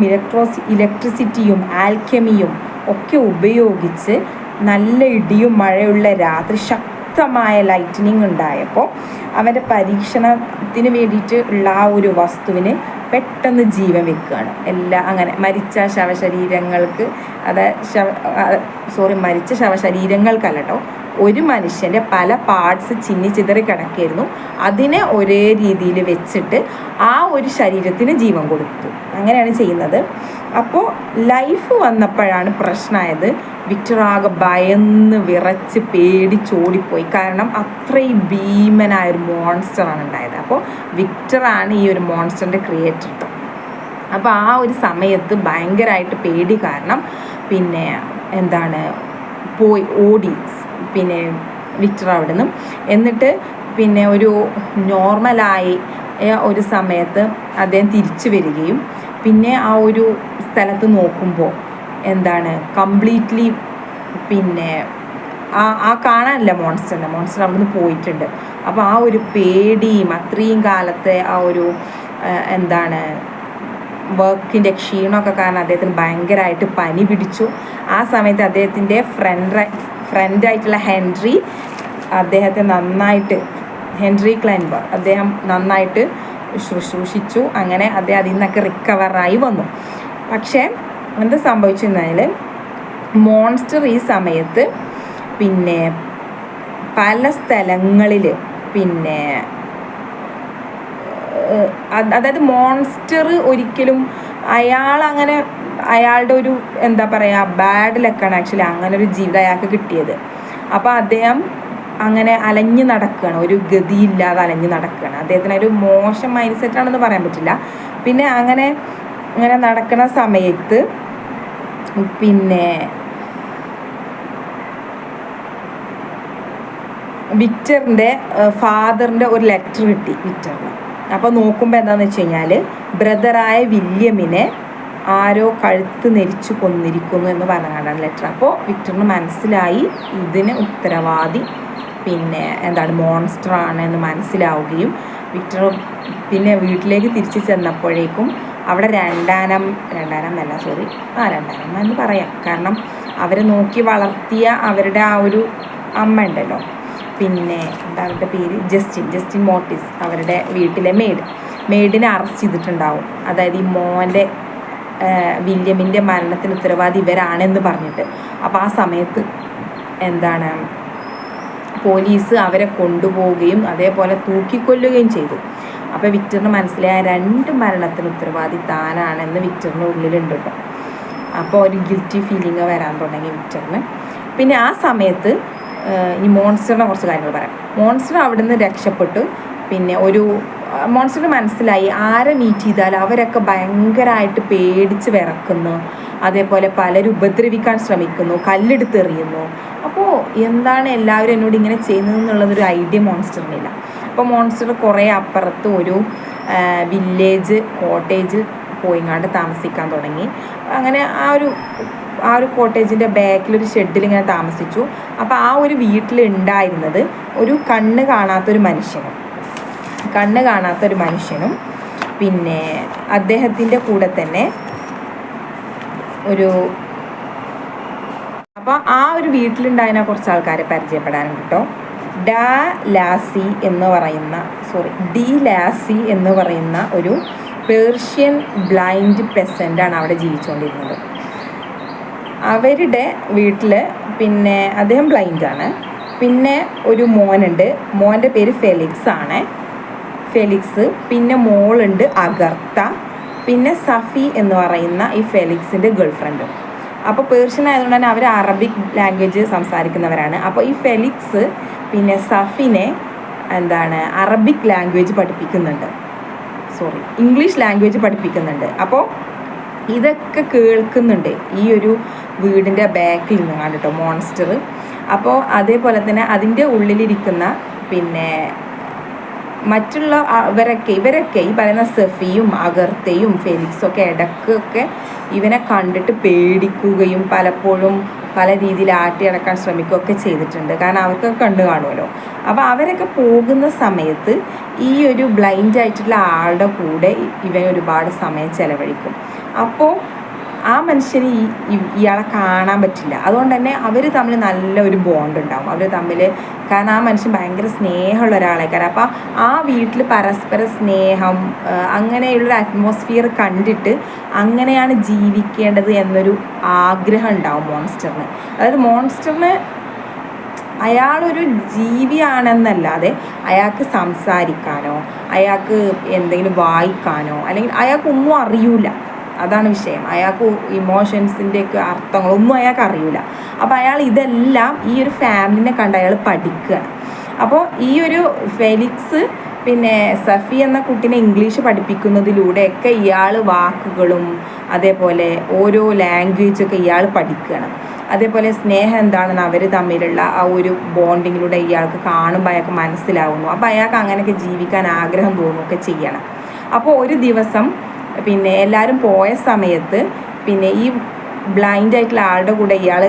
ഇലക്ട്രിസിറ്റിയും ആൽക്കെമിയും ഒക്കെ ഉപയോഗിച്ച് നല്ല ഇടിയും മഴയുള്ള രാത്രി ശക്തമായ ലൈറ്റനിങ് ഉണ്ടായപ്പോൾ അവൻ്റെ പരീക്ഷണത്തിന് വേണ്ടിയിട്ട് ഉള്ള ആ ഒരു വസ്തുവിന് പെട്ടെന്ന് ജീവൻ വെക്കുകയാണ്. അങ്ങനെ മരിച്ച ശവശരീരങ്ങൾക്ക് മരിച്ച ശവശരീരങ്ങൾക്കല്ല കേട്ടോ, ഒരു മനുഷ്യൻ്റെ പല പാർട്സ് ചിന്നിച്ചിതറി കിടക്കായിരുന്നു. അതിനെ ഒരേ രീതിയിൽ വെച്ചിട്ട് ആ ഒരു ശരീരത്തിന് ജീവൻ കൊടുത്തു. അങ്ങനെയാണ് ചെയ്യുന്നത്. അപ്പോൾ ലൈഫ് വന്നപ്പോഴാണ് പ്രശ്നമായത്. വിക്ടർ ആകെ ഭയന്ന് വിറച്ച് പേടിച്ചോടിപ്പോയി. കാരണം അത്രയും ഭീമനായൊരു മോൺസ്റ്ററാണ് ഉണ്ടായത്. അപ്പോൾ വിക്ടറാണ് ഈ ഒരു മോൺസ്റ്ററിൻ്റെ ക്രിയേറ്റർ. അപ്പോൾ ആ ഒരു സമയത്ത് ഭയങ്കരമായിട്ട് പേടി കാരണം പിന്നെ എന്താണ് ഓടി പിന്നെ വിക്ടർ അവിടെ നിന്നും. എന്നിട്ട് പിന്നെ ഒരു നോർമലായി ഒരു സമയത്ത് അദ്ദേഹം തിരിച്ചു വരികയും പിന്നെ ആ ഒരു സ്ഥലത്ത് നോക്കുമ്പോൾ എന്താണ് കംപ്ലീറ്റ്ലി പിന്നെ ആ കാണാനില്ല മോൺസ്റ്റർ അവിടെ നിന്ന് പോയിട്ടുണ്ട്. അപ്പോൾ ആ ഒരു പേടിയും അത്രയും കാലത്തെ ആ ഒരു എന്താണ് വർക്കിൻ്റെ ക്ഷീണമൊക്കെ കാരണം അദ്ദേഹത്തിന് ഭയങ്കരമായിട്ട് പനി പിടിച്ചു. ആ സമയത്ത് അദ്ദേഹത്തിൻ്റെ ഫ്രണ്ടായിട്ടുള്ള അദ്ദേഹത്തെ നന്നായിട്ട് ഹെൻറി ക്ലൈൻബർ അദ്ദേഹം നന്നായിട്ട് ശുശ്രൂഷിച്ചു. അങ്ങനെ അദ്ദേഹം അതിൽ നിന്നൊക്കെ റിക്കവറായി വന്നു. പക്ഷേ എന്താ സംഭവിച്ചെന്നാൽ മോൺസ്റ്റർ ഈ സമയത്ത് പിന്നെ പല സ്ഥലങ്ങളിൽ പിന്നെ അതായത് മോൺസ്റ്റർ ഒരിക്കലും അയാളങ്ങനെ അയാളുടെ ഒരു എന്താ പറയുക ബാഡ് ലക്കാണ് ആക്ച്വലി അങ്ങനെ ഒരു ജീവിതം അയാൾക്ക് കിട്ടിയത്. അപ്പോൾ അദ്ദേഹം അങ്ങനെ അലഞ്ഞു നടക്കുകയാണ്, ഒരു ഗതിയില്ലാതെ അലഞ്ഞു നടക്കുകയാണ്. അദ്ദേഹത്തിന് ഒരു മോശം മൈൻഡ് സെറ്റാണെന്ന് പറയാൻ പറ്റില്ല. പിന്നെ അങ്ങനെ നടക്കുന്ന സമയത്ത് പിന്നെ വിക്ടറിൻ്റെ ഫാദറിൻ്റെ ഒരു ലെറ്റർ കിട്ടി വിക്ടറിന്. അപ്പോൾ നോക്കുമ്പോൾ എന്താണെന്ന് വെച്ച് കഴിഞ്ഞാൽ ബ്രദറായ വില്യമിനെ ആരോ കഴുത്ത് നെരിച്ചു കൊന്നിരിക്കുന്നു എന്ന് പറഞ്ഞാണ് ലെറ്റർ. അപ്പോൾ വിക്ടറിന് മനസ്സിലായി ഇതിന് ഉത്തരവാദി പിന്നെ എന്താണ് മോൺസ്റ്ററാണ് എന്ന് മനസ്സിലാവുകയും വിക്ടർ പിന്നെ വീട്ടിലേക്ക് തിരിച്ചു ചെന്നപ്പോഴേക്കും അവിടെ രണ്ടാനം എന്ന് പറയാം. കാരണം അവരെ നോക്കി വളർത്തിയ അവരുടെ ആ ഒരു അമ്മ ഉണ്ടല്ലോ, പിന്നെ എന്താ അവരുടെ പേര്, ജസ്റ്റിൻ മോർട്ടിസ്, അവരുടെ വീട്ടിലെ മെയ്ഡിനെ അറസ്റ്റ് ചെയ്തിട്ടുണ്ടാവും. അതായത് ഈ മോൻ്റെ വില്യമിൻ്റെ മരണത്തിന് ഉത്തരവാദി ഇവരാണെന്ന് പറഞ്ഞിട്ട്. അപ്പോൾ ആ സമയത്ത് എന്താണ് പോലീസ് അവരെ കൊണ്ടുപോവുകയും അതേപോലെ തൂക്കിക്കൊല്ലുകയും ചെയ്തു. അപ്പോൾ വിക്ടറിന് മനസ്സിലായ 2 മരണത്തിന് ഉത്തരവാദി താനാണെന്ന് വിക്ടറിൻ്റെ ഉള്ളിലുണ്ട് കേട്ടോ. അപ്പോൾ ഒരു ഗിൽറ്റി ഫീലിംഗ് വരാൻ തുടങ്ങി വിക്ടറിന്. പിന്നെ ആ സമയത്ത് ഈ മോൺസ്റ്ററിനെ കുറച്ച് കാര്യങ്ങൾ പറയാം. മോൺസ്റ്റർ അവിടെ നിന്ന് രക്ഷപ്പെട്ടു. പിന്നെ മോൺസ്റ്ററിന് മനസ്സിലായി ആരെ മീറ്റ് ചെയ്താൽ അവരൊക്കെ ഭയങ്കരമായിട്ട് പേടിച്ച് വിറക്കുന്നു, അതേപോലെ പലരും ഉപദ്രവിക്കാൻ ശ്രമിക്കുന്നു, കല്ലെടുത്തെറിയുന്നു. അപ്പോൾ എന്താണ് എല്ലാവരും എന്നോട് ഇങ്ങനെ ചെയ്യുന്നതെന്നുള്ളതൊരു ഐഡിയ മോൺസ്റ്ററിനില്ല. അപ്പോൾ മോൺസ്റ്റർ കുറേ അപ്പുറത്ത് ഒരു കോട്ടേജിൽ പോയിങ്ങാണ്ട് താമസിക്കാൻ തുടങ്ങി. അങ്ങനെ ആ ഒരു കോട്ടേജിൻ്റെ ബാക്കിലൊരു ഷെഡിൽ ഇങ്ങനെ താമസിച്ചു. അപ്പോൾ ആ ഒരു വീട്ടിലുണ്ടായിരുന്നത് ഒരു കണ്ണ് കാണാത്തൊരു മനുഷ്യനും പിന്നെ അദ്ദേഹത്തിൻ്റെ കൂടെ തന്നെ അപ്പോൾ ആ ഒരു വീട്ടിലുണ്ടായിരുന്ന കുറച്ച് ആൾക്കാരെ പരിചയപ്പെടാനുണ്ട് കേട്ടോ. ഡി ലാസി എന്ന് പറയുന്ന ഒരു പേർഷ്യൻ ബ്ലൈൻഡ് പെസൻ്റാണ് അവിടെ ജീവിച്ചുകൊണ്ടിരുന്നത്. അവരുടെ വീട്ടിൽ പിന്നെ അദ്ദേഹം ബ്ലൈൻഡാണ്. പിന്നെ ഒരു മോനുണ്ട്, മോൻ്റെ പേര് ഫെലിക്സ്. പിന്നെ മോളുണ്ട് അഗർത്ത. പിന്നെ സഫി എന്ന് പറയുന്ന ഈ ഫെലിക്സിൻ്റെ ഗേൾഫ്രണ്ടും. അപ്പോൾ പേർഷ്യൻ ആയതുകൊണ്ട് തന്നെ അവർ അറബിക് ലാംഗ്വേജ് സംസാരിക്കുന്നവരാണ്. അപ്പോൾ ഈ ഫെലിക്സ് പിന്നെ സഫിനെ അറബിക് ലാംഗ്വേജ് ഇംഗ്ലീഷ് ലാംഗ്വേജ് പഠിപ്പിക്കുന്നുണ്ട്. അപ്പോൾ ഇതൊക്കെ കേൾക്കുന്നുണ്ട് ഈ ഒരു വീടിൻ്റെ ബാക്കിൽ നിന്ന് കണ്ടിട്ടോ മോൺസ്റ്റർ. അപ്പോൾ അതേപോലെ തന്നെ അതിൻ്റെ ഉള്ളിലിരിക്കുന്ന പിന്നെ മറ്റുള്ള ഇവരൊക്കെ ഈ പറയുന്ന സഫിയും അഗർത്തയും ഫെലിക്സൊക്കെ ഇടയ്ക്കൊക്കെ ഇവനെ കണ്ടിട്ട് പേടിക്കുകയും പലപ്പോഴും പല രീതിയിൽ ആട്ടിയടക്കാൻ ശ്രമിക്കുകയൊക്കെ ചെയ്തിട്ടുണ്ട്. കാരണം അവർക്കൊക്കെ കണ്ടു കാണുമല്ലോ. അപ്പോൾ അവരൊക്കെ പോകുന്ന സമയത്ത് ഈ ഒരു ബ്ലൈൻഡ് ആയിട്ടുള്ള ആളുടെ കൂടെ ഇവൻ ഒരുപാട് സമയം ചെലവഴിക്കും. അപ്പോൾ ആ മനുഷ്യന് ഇയാളെ കാണാൻ പറ്റില്ല. അതുകൊണ്ട് തന്നെ അവർ തമ്മിൽ നല്ലൊരു ബോണ്ട് ഉണ്ടാവും അവർ തമ്മിൽ. കാരണം ആ മനുഷ്യൻ ഭയങ്കര സ്നേഹമുള്ള ഒരാളേക്കാരം. അപ്പോൾ ആ വീട്ടിൽ പരസ്പര സ്നേഹം അങ്ങനെയുള്ളൊരു അറ്റ്മോസ്ഫിയർ കണ്ടിട്ട് അങ്ങനെയാണ് ജീവിക്കേണ്ടത് എന്നൊരു ആഗ്രഹം ഉണ്ടാവും മോൺസ്റ്ററിന്. അതായത് മോൺസ്റ്ററിന് അയാളൊരു ജീവിയാണെന്നല്ലാതെ അയാൾക്ക് സംസാരിക്കാനോ അയാൾക്ക് എന്തെങ്കിലും വായിക്കാനോ അല്ലെങ്കിൽ അയാൾക്കൊന്നും അറിയില്ല. അതാണ് വിഷയം. അയാൾക്ക് ഇമോഷൻസിൻ്റെയൊക്കെ അർത്ഥങ്ങളൊന്നും അയാൾക്ക് അറിയില്ല. അപ്പോൾ അയാൾ ഇതെല്ലാം ഈ ഒരു ഫാമിലിനെ കണ്ട് അയാൾ പഠിക്കുകയാണ്. അപ്പോൾ ഈ ഒരു ഫെലിക്സ് പിന്നെ സഫി എന്ന കുട്ടീനെ ഇംഗ്ലീഷ് പഠിപ്പിക്കുന്നതിലൂടെയൊക്കെ ഇയാൾ വാക്കുകളും അതേപോലെ ഓരോ ലാംഗ്വേജൊക്കെ ഇയാൾ പഠിക്കുകയാണ്. അതേപോലെ സ്നേഹം എന്താണെന്ന് അവർ തമ്മിലുള്ള ആ ഒരു ബോണ്ടിങ്ങിലൂടെ ഇയാൾക്ക് കാണുമ്പോൾ അയാൾക്ക് മനസ്സിലാവുന്നു. അപ്പോൾ അയാൾക്ക് അങ്ങനെയൊക്കെ ജീവിക്കാൻ ആഗ്രഹം തോന്നുകയൊക്കെ ചെയ്യണം. അപ്പോൾ ഒരു ദിവസം പിന്നെ എല്ലാവരും പോയ സമയത്ത് പിന്നെ ഈ ബ്ലൈൻഡ് ആയിട്ടുള്ള ആളുടെ കൂടെ ഇയാൾ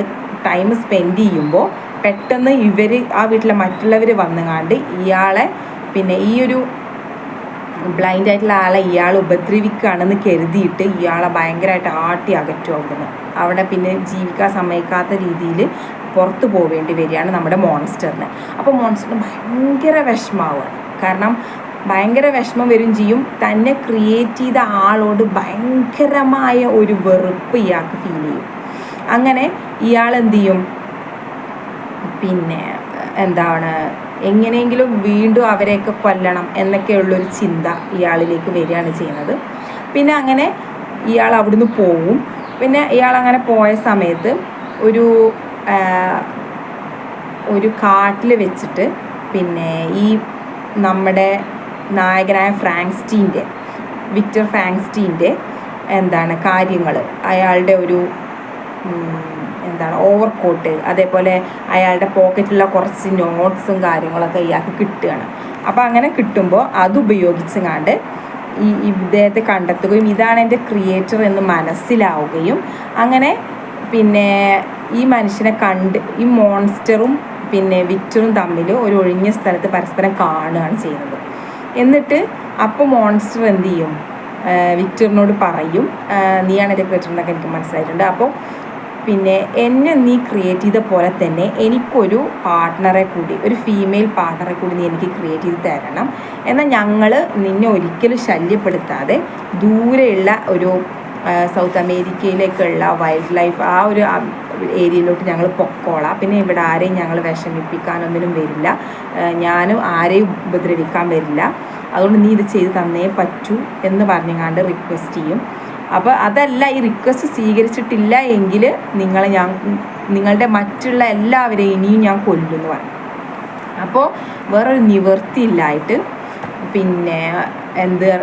ടൈം സ്പെൻഡ് ചെയ്യുമ്പോൾ പെട്ടെന്ന് ഇവർ ആ വീട്ടിലെ മറ്റുള്ളവർ വന്നുകാണ്ട് ഇയാളെ പിന്നെ ഈ ഒരു ബ്ലൈൻഡ് ആയിട്ടുള്ള ആളെ ഇയാൾ ഉപദ്രവിക്കുകയാണെന്ന് കരുതിയിട്ട് ഇയാളെ ഭയങ്കരമായിട്ട് ആട്ടി അകറ്റും അവിടെ പിന്നെ ജീവിക്കാൻ സമ്മതിക്കാത്ത രീതിയിൽ പുറത്തു പോവേണ്ടി വരികയാണ് നമ്മുടെ മോൺസ്റ്ററിന്. അപ്പോൾ മോൺസ്റ്ററിന് ഭയങ്കര വിഷമാവുകയാണ്. കാരണം ഭയങ്കര വിഷമം വരും ചെയ്യും. തന്നെ ക്രിയേറ്റ് ചെയ്ത ആളോട് ഭയങ്കരമായ ഒരു വെറുപ്പ് ഇയാൾക്ക് ഫീൽ ചെയ്യും. അങ്ങനെ ഇയാൾ എന്ത് ചെയ്യും, പിന്നെ എന്താണ് എങ്ങനെയെങ്കിലും വീണ്ടും അവരെയൊക്കെ കൊല്ലണം എന്നൊക്കെയുള്ളൊരു ചിന്ത ഇയാളിലേക്ക് വരികയാണ് ചെയ്യുന്നത്. പിന്നെ അങ്ങനെ ഇയാൾ അവിടുന്ന് പോവും. പിന്നെ ഇയാൾ അങ്ങനെ പോയ സമയത്ത് ഒരു കാട്ടിൽ വെച്ചിട്ട് പിന്നെ ഈ നമ്മുടെ നായകനായ വിക്ടർ ഫ്രാങ്ക്സ്റ്റീൻ്റെ എന്താണ് കാര്യങ്ങൾ, അയാളുടെ ഒരു ഓവർകോട്ട്, അതേപോലെ അയാളുടെ പോക്കറ്റിലുള്ള കുറച്ച് നോട്ട്സും കാര്യങ്ങളൊക്കെ ഇയാൾക്ക് കിട്ടുകയാണ്. അപ്പോൾ അങ്ങനെ കിട്ടുമ്പോൾ അതുപയോഗിച്ചുകൊണ്ട് ഇദ്ദേഹത്തെ കണ്ടെത്തുകയും ഇതാണ് എൻ്റെ ക്രിയേറ്റർ എന്ന് മനസ്സിലാവുകയും അങ്ങനെ പിന്നെ ഈ മനുഷ്യനെ കണ്ട് ഈ മോൺസ്റ്ററും പിന്നെ വിക്ടറും തമ്മിൽ ഒരു ഒഴിഞ്ഞ സ്ഥലത്ത് പരസ്പരം കാണുകയാണ് ചെയ്യുന്നത്. എന്നിട്ട് അപ്പോൾ മോൺസ്റ്റർ എന്ത് ചെയ്യും, വിക്ടറിനോട് പറയും, നീയാണ് എൻ്റെ ക്രിയേറ്റർ എന്നൊക്കെ എനിക്ക് മനസ്സിലായിട്ടുണ്ട്. അപ്പോൾ പിന്നെ എന്നെ നീ ക്രിയേറ്റ് ചെയ്ത പോലെ തന്നെ എനിക്കൊരു പാർട്ട്ണറെ കൂടി, ഒരു ഫീമെയിൽ പാർട്ട്ണറെ കൂടി നീ എനിക്ക് ക്രിയേറ്റ് ചെയ്ത് തരണം. എന്നാൽ ഞങ്ങൾ നിന്നെ ഒരിക്കലും ശല്യപ്പെടുത്താതെ ദൂരെയുള്ള ഒരു സൗത്ത് അമേരിക്കയിലേക്കുള്ള വൈൽഡ് ലൈഫ് ആ ഒരു ഏരിയയിലോട്ട് ഞങ്ങൾ പൊക്കോളാം. പിന്നെ ഇവിടെ ആരെയും ഞങ്ങൾ വിഷമിപ്പിക്കാനൊന്നിനും വരില്ല, ഞാനും ആരെയും ഉപദ്രവിക്കാൻ വരില്ല. അതുകൊണ്ട് നീ ഇത് ചെയ്ത് തന്നേ പറ്റൂ എന്ന് പറഞ്ഞുകൊണ്ട് റിക്വസ്റ്റ് ചെയ്യും. അപ്പോൾ അതല്ല, ഈ റിക്വസ്റ്റ് സ്വീകരിച്ചിട്ടില്ല എങ്കിൽ നിങ്ങളുടെ മറ്റുള്ള എല്ലാവരെയും ഇനിയും ഞാൻ കൊല്ലുമെന്ന് പറയും. അപ്പോൾ വേറൊരു നിവൃത്തിയില്ലായിട്ട് പിന്നെ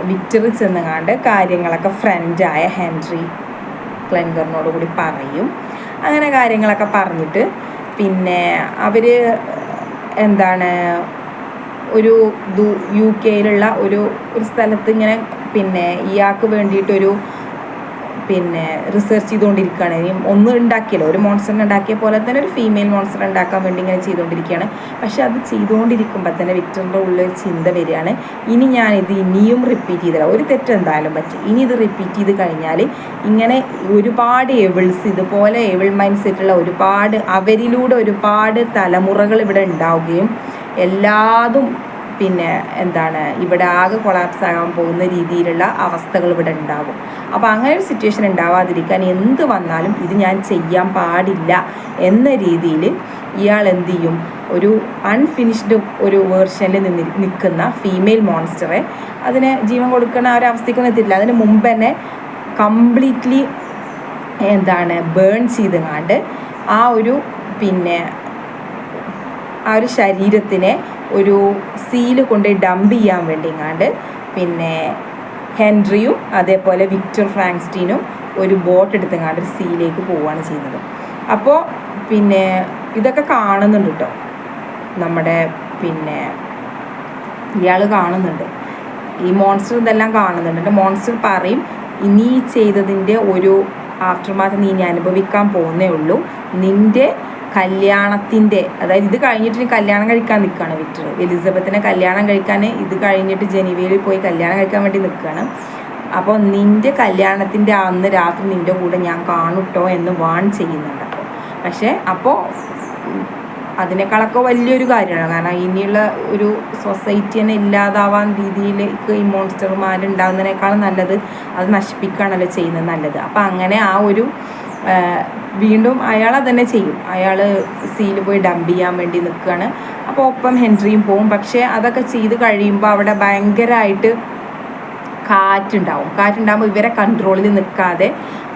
വിക്ടർ ചെന്നുകാണ്ട് കാര്യങ്ങളൊക്കെ ഫ്രണ്ടായ ഹെൻറി ക്ലെൻഗറിനോട് കൂടി പറയും. അങ്ങനെ കാര്യങ്ങളൊക്കെ പറഞ്ഞിട്ട് പിന്നെ അവർ ഒരു UK ഒരു സ്ഥലത്ത് ഇങ്ങനെ പിന്നെ ഇയാൾക്ക് വേണ്ടിയിട്ടൊരു പിന്നെ റിസർച്ച് ചെയ്തുകൊണ്ടിരിക്കുകയാണ്. ഇനി ഒന്നും ഉണ്ടാക്കിയല്ലോ, ഒരു മോൺസ്റ്ററിനെ ഉണ്ടാക്കിയ പോലെ തന്നെ ഒരു ഫീമെയിൽ മോൺസ്റ്റർ ഉണ്ടാക്കാൻ വേണ്ടി ഇങ്ങനെ ചെയ്തുകൊണ്ടിരിക്കുകയാണ്. പക്ഷെ അത് ചെയ്തുകൊണ്ടിരിക്കുമ്പോൾ തന്നെ വിക്ടറിൻ്റെ ഉള്ളിൽ ചിന്ത വരികയാണ്, ഇനി ഞാനിത് ഇനിയും റിപ്പീറ്റ് ചെയ്തില്ല, ഒരു തെറ്റ് എന്തായാലും പറ്റി, ഇനി ഇത് റിപ്പീറ്റ് ചെയ്ത് കഴിഞ്ഞാൽ ഇങ്ങനെ ഒരുപാട് എവിൾസ്, ഇതുപോലെ എവിൾ മൈൻഡ് സെറ്റുള്ള അവരിലൂടെ ഒരുപാട് തലമുറകൾ ഇവിടെ ഉണ്ടാവുകയും എല്ലാതും പിന്നെ ഇവിടെ ആകെ കൊളാപ്സ് ആകാൻ പോകുന്ന രീതിയിലുള്ള അവസ്ഥകൾ ഇവിടെ ഉണ്ടാകും. അപ്പോൾ അങ്ങനെ ഒരു സിറ്റുവേഷൻ ഉണ്ടാവാതിരിക്കാൻ എന്ത് വന്നാലും ഇത് ഞാൻ ചെയ്യാൻ പാടില്ല എന്ന രീതിയിൽ ഇയാൾ എന്ത് ചെയ്യും, ഒരു അൺഫിനിഷ്ഡ് ഒരു വേർഷനിൽ നിൽക്കുന്ന ഫീമെയിൽ മോൺസ്റ്ററെ അതിന് ജീവൻ കൊടുക്കുന്ന ആ ഒരു അവസ്ഥയ്ക്കൊന്നും എത്തിയിട്ടില്ല. അതിന് മുമ്പ് തന്നെ കംപ്ലീറ്റ്ലി ബേൺ ചെയ്തുകൊണ്ട് ആ ഒരു ശരീരത്തിനെ ഒരു സീല് കൊണ്ട് ഡംപ് ചെയ്യാൻ വേണ്ടിങ്ങാണ്ട് പിന്നെ ഹെൻറിയും അതേപോലെ വിക്ടർ ഫ്രാങ്ക്സ്റ്റീനും ഒരു ബോട്ട് എടുത്തങ്ങാണ്ട് ഒരു സീയിലേക്ക് പോവുകയാണ് ചെയ്യുന്നത്. അപ്പോൾ പിന്നെ ഇതൊക്കെ കാണുന്നുണ്ട് കേട്ടോ, നമ്മുടെ ഇയാൾ കാണുന്നുണ്ട്, ഈ മോൺസ്റ്റർ ഇതെല്ലാം കാണുന്നുണ്ട്. മോൺസ്റ്റർ പറയും, ഇനി ചെയ്തതിൻ്റെ ഒരു ആഫ്റ്റർമാത്ത് നീ അനുഭവിക്കാൻ പോകുന്നേ ഉള്ളൂ. നിൻ്റെ കല്യാണത്തിൻ്റെ, അതായത് ഇത് കഴിഞ്ഞിട്ട് കല്യാണം കഴിക്കാൻ നിൽക്കുകയാണ് വിക്ടർ. എലിസബത്തിനെ കല്യാണം കഴിക്കാൻ ഇത് കഴിഞ്ഞിട്ട് ജനീവയിൽ പോയി കല്യാണം കഴിക്കാൻ വേണ്ടി നിൽക്കുകയാണ്. അപ്പോൾ നിൻ്റെ കല്യാണത്തിൻ്റെ അന്ന് രാത്രി നിൻ്റെ കൂടെ ഞാൻ കാണൂട്ടോ എന്ന് വാൺ ചെയ്യുന്നുണ്ട്. പക്ഷേ അപ്പോൾ അതിനേക്കാളൊക്കെ വലിയൊരു കാര്യമാണ്, കാരണം ഇനിയുള്ള ഒരു സൊസൈറ്റി തന്നെ ഇല്ലാതാവാൻ രീതിയിലേക്ക് ഈ മോൺസ്റ്റർമാരുണ്ടാകുന്നതിനേക്കാളും നല്ലത് അത് നശിപ്പിക്കുകയാണല്ലോ ചെയ്യുന്നത് നല്ലത്. അപ്പോൾ അങ്ങനെ ആ ഒരു വീണ്ടും അയാൾ അതന്നെ ചെയ്യും. അയാൾ സീല് പോയി ഡംപ് ചെയ്യാൻ വേണ്ടി നിൽക്കുകയാണ്. അപ്പോൾ ഒപ്പം ഹെൻറിയും പോവും. പക്ഷേ അതൊക്കെ ചെയ്ത് കഴിയുമ്പോൾ അവിടെ ഭയങ്കരമായിട്ട് കാറ്റുണ്ടാകുമ്പോൾ ഇവരെ കൺട്രോളിൽ നിൽക്കാതെ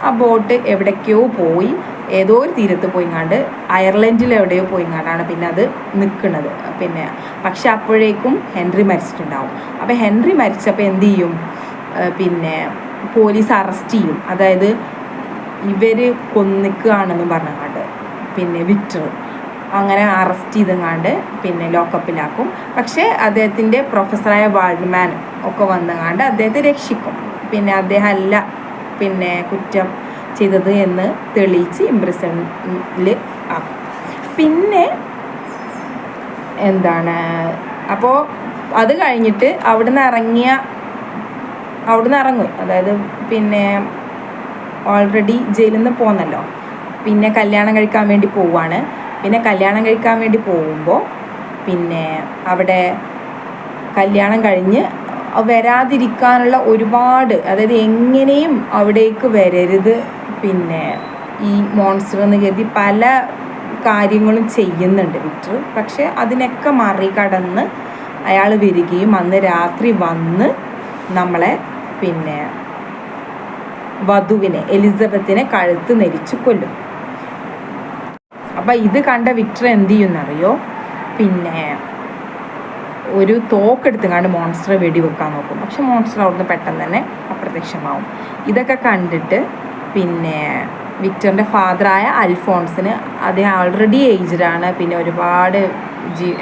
ആ ബോട്ട് എവിടേക്കോ പോയി, ഏതോ ഒരു തീരത്ത് പോയിങ്ങാണ്ട്, അയർലൻഡിൽ എവിടെയോ പോയിങ്ങാണ്ടാണ് പിന്നെ അത് നിൽക്കുന്നത്. പിന്നെ പക്ഷെ അപ്പോഴേക്കും ഹെൻറി മരിച്ചിട്ടുണ്ടാവും. അപ്പോൾ ഹെൻറി മരിച്ചപ്പോൾ എന്ത് ചെയ്യും, പിന്നെ പോലീസ് അറസ്റ്റ് ചെയ്യും. അതായത് ഇവർ കൊന്നിക്കുകയാണെന്നും പറഞ്ഞങ്ങാണ്ട് പിന്നെ വിക്ടർ അങ്ങനെ അറസ്റ്റ് ചെയ്തങ്ങാണ്ട് പിന്നെ ലോക്കപ്പിലാക്കും. പക്ഷേ അദ്ദേഹത്തിൻ്റെ പ്രൊഫസറായ വാൾഡ്മാൻ ഒക്കെ വന്നങ്ങാണ്ട് അദ്ദേഹത്തെ രക്ഷിക്കും. പിന്നെ അദ്ദേഹം അല്ല പിന്നെ കുറ്റം ചെയ്തത് എന്ന് തെളിയിച്ച് ഇംപ്രിസണിൽ ആക്കും. പിന്നെ എന്താണ്, അപ്പോൾ അത് കഴിഞ്ഞിട്ട് അവിടുന്ന് ഇറങ്ങും. അതായത് പിന്നെ ഓൾറെഡി ജയിലിൽ നിന്ന് പോന്നല്ലോ, പിന്നെ കല്യാണം കഴിക്കാൻ വേണ്ടി പോവുകയാണ്. പിന്നെ കല്യാണം കഴിക്കാൻ വേണ്ടി പോകുമ്പോൾ പിന്നെ അവിടെ കല്യാണം കഴിഞ്ഞ് വരാതിരിക്കാനുള്ള ഒരുപാട്, അതായത് എങ്ങനെയും അവിടേക്ക് വരരുത് പിന്നെ ഈ മോൺസ്റ്റർ എന്ന് കരുതി പല കാര്യങ്ങളും ചെയ്യുന്നുണ്ട് വിക്ടർ. പക്ഷെ അതിനൊക്കെ മറികടന്ന് അയാൾ വരികയും അന്ന് രാത്രി വന്ന് നമ്മളെ പിന്നെ വധുവിനെ എലിസബത്തിനെ കഴുത്ത് നെരിച്ച് കൊല്ലും. അപ്പം ഇത് കണ്ട വിക്ടർ എന്ത് ചെയ്യുമെന്നറിയോ, പിന്നെ ഒരു തോക്കെടുത്തുകൊണ്ട് മോൺസ്റ്ററെ വെടിവെക്കാൻ നോക്കും. പക്ഷെ മോൺസ്റ്റർ അവിടുന്ന് പെട്ടെന്ന് തന്നെ അപ്രത്യക്ഷമാവും. ഇതൊക്കെ കണ്ടിട്ട് പിന്നെ വിക്ടറിൻ്റെ ഫാദറായ അൽഫോൺസിന്, അദ്ദേഹം ഓൾറെഡി ഏജ്ഡാണ്. പിന്നെ ഒരുപാട്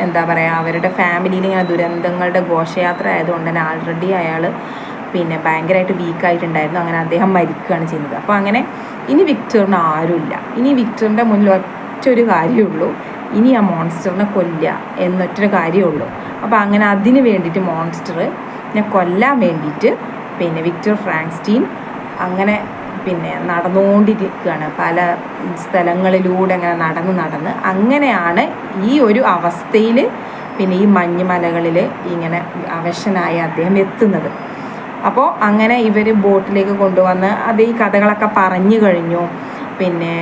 എന്താ പറയുക, അവരുടെ ഫാമിലിയിൽ ഇങ്ങനെ ദുരന്തങ്ങളുടെ ഘോഷയാത്ര ആയതുകൊണ്ട് തന്നെ ഓൾറെഡി അയാൾ പിന്നെ ഭയങ്കരമായിട്ട് വീക്കായിട്ടുണ്ടായിരുന്നു. അങ്ങനെ അദ്ദേഹം മരിക്കുകയാണ് ചെയ്യുന്നത്. അപ്പോൾ അങ്ങനെ ഇനി വിക്ടറിന് ആരുമില്ല. ഇനി വിക്ടറിൻ്റെ മുന്നിൽ ഒറ്റൊരു കാര്യമുള്ളൂ, ഇനി ആ മോൺസ്റ്ററിനെ കൊല്ലുക എന്നൊറ്റൊരു കാര്യമുള്ളൂ. അപ്പോൾ അങ്ങനെ അതിന് വേണ്ടിയിട്ട് മോൺസ്റ്ററിനെ കൊല്ലാൻ വേണ്ടിയിട്ട് പിന്നെ വിക്ടർ ഫ്രാങ്ക്സ്റ്റീൻ അങ്ങനെ പിന്നെ നടന്നുകൊണ്ടിരിക്കുകയാണ്. പല സ്ഥലങ്ങളിലൂടെ അങ്ങനെ നടന്ന് അങ്ങനെയാണ് ഈ ഒരു അവസ്ഥയിൽ പിന്നെ ഈ മഞ്ഞുമലകളിൽ ഇങ്ങനെ അവശനായ അദ്ദേഹം എത്തുന്നത്. അപ്പോൾ അങ്ങനെ ഇവർ ബോട്ടിലേക്ക് കൊണ്ടുവന്ന് അത് ഈ കഥകളൊക്കെ പറഞ്ഞു കഴിഞ്ഞു. പിന്നെ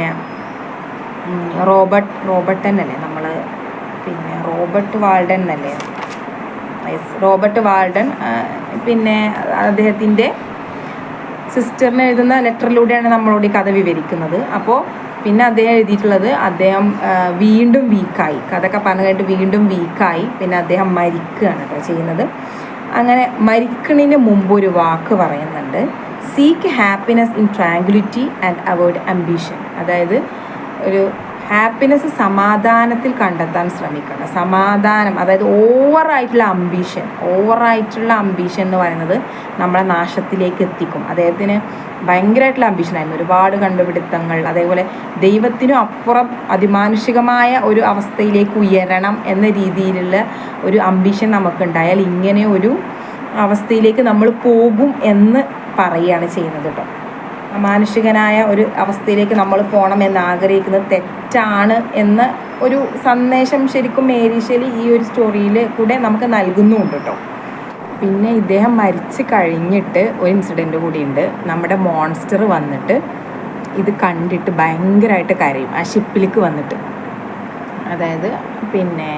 റോബർട്ട് വാൾഡൻ പിന്നെ അദ്ദേഹത്തിൻ്റെ സിസ്റ്ററിന് എഴുതുന്ന ലെറ്ററിലൂടെയാണ് നമ്മളോട് ഈ കഥ വിവരിക്കുന്നത്. അപ്പോൾ പിന്നെ അദ്ദേഹം എഴുതിയിട്ടുള്ളത്, അദ്ദേഹം വീണ്ടും വീക്കായി, കഥയൊക്കെ പറഞ്ഞു കഴിഞ്ഞിട്ട് വീണ്ടും വീക്കായി, പിന്നെ അദ്ദേഹം മരിക്കുകയാണ് കേട്ടോ ചെയ്യുന്നത്. അങ്ങനെ മരിക്കണതിന് മുമ്പ് ഒരു വാക്ക് പറയുന്നുണ്ട്, seek happiness in tranquillity and avoid ambition. അതായത് ഒരു ഹാപ്പിനെസ് സമാധാനത്തിൽ കണ്ടെത്താൻ ശ്രമിക്കണം. സമാധാനം, അതായത് ഓവറായിട്ടുള്ള അംബീഷൻ എന്ന് പറയുന്നത് നമ്മളെ നാശത്തിലേക്ക് എത്തിക്കും. അദ്ദേഹത്തിന് ഭയങ്കരമായിട്ടുള്ള അംബീഷനായിരുന്നു, ഒരുപാട് കണ്ടുപിടുത്തങ്ങൾ, അതേപോലെ ദൈവത്തിനും അപ്പുറം അതിമാനുഷികമായ ഒരു അവസ്ഥയിലേക്ക് ഉയരണം എന്ന രീതിയിലുള്ള ഒരു അംബീഷൻ നമുക്കുണ്ടായാൽ ഇങ്ങനെ ഒരു അവസ്ഥയിലേക്ക് നമ്മൾ പോകും എന്ന് പറയുകയാണ് ചെയ്യുന്നത് കേട്ടോ. മാനുഷികനായ ഒരു അവസ്ഥയിലേക്ക് നമ്മൾ പോകണം എന്ന് ആഗ്രഹിക്കുന്നത് തെറ്റാണ് എന്ന ഒരു സന്ദേശം ശരിക്കും മേരി ഷെല്ലി ഈ ഒരു സ്റ്റോറിയിൽ കൂടെ നമുക്ക് നൽകുന്നുമുണ്ട് കേട്ടോ. പിന്നെ ഇദ്ദേഹം മരിച്ച് കഴിഞ്ഞിട്ട് ഒരു ഇൻസിഡൻറ്റ് കൂടിയുണ്ട്. നമ്മുടെ മോൺസ്റ്റർ വന്നിട്ട് ഇത് കണ്ടിട്ട് ഭയങ്കരമായിട്ട് കരയും ആ ഷിപ്പിലേക്ക് വന്നിട്ട്. അതായത് പിന്നെ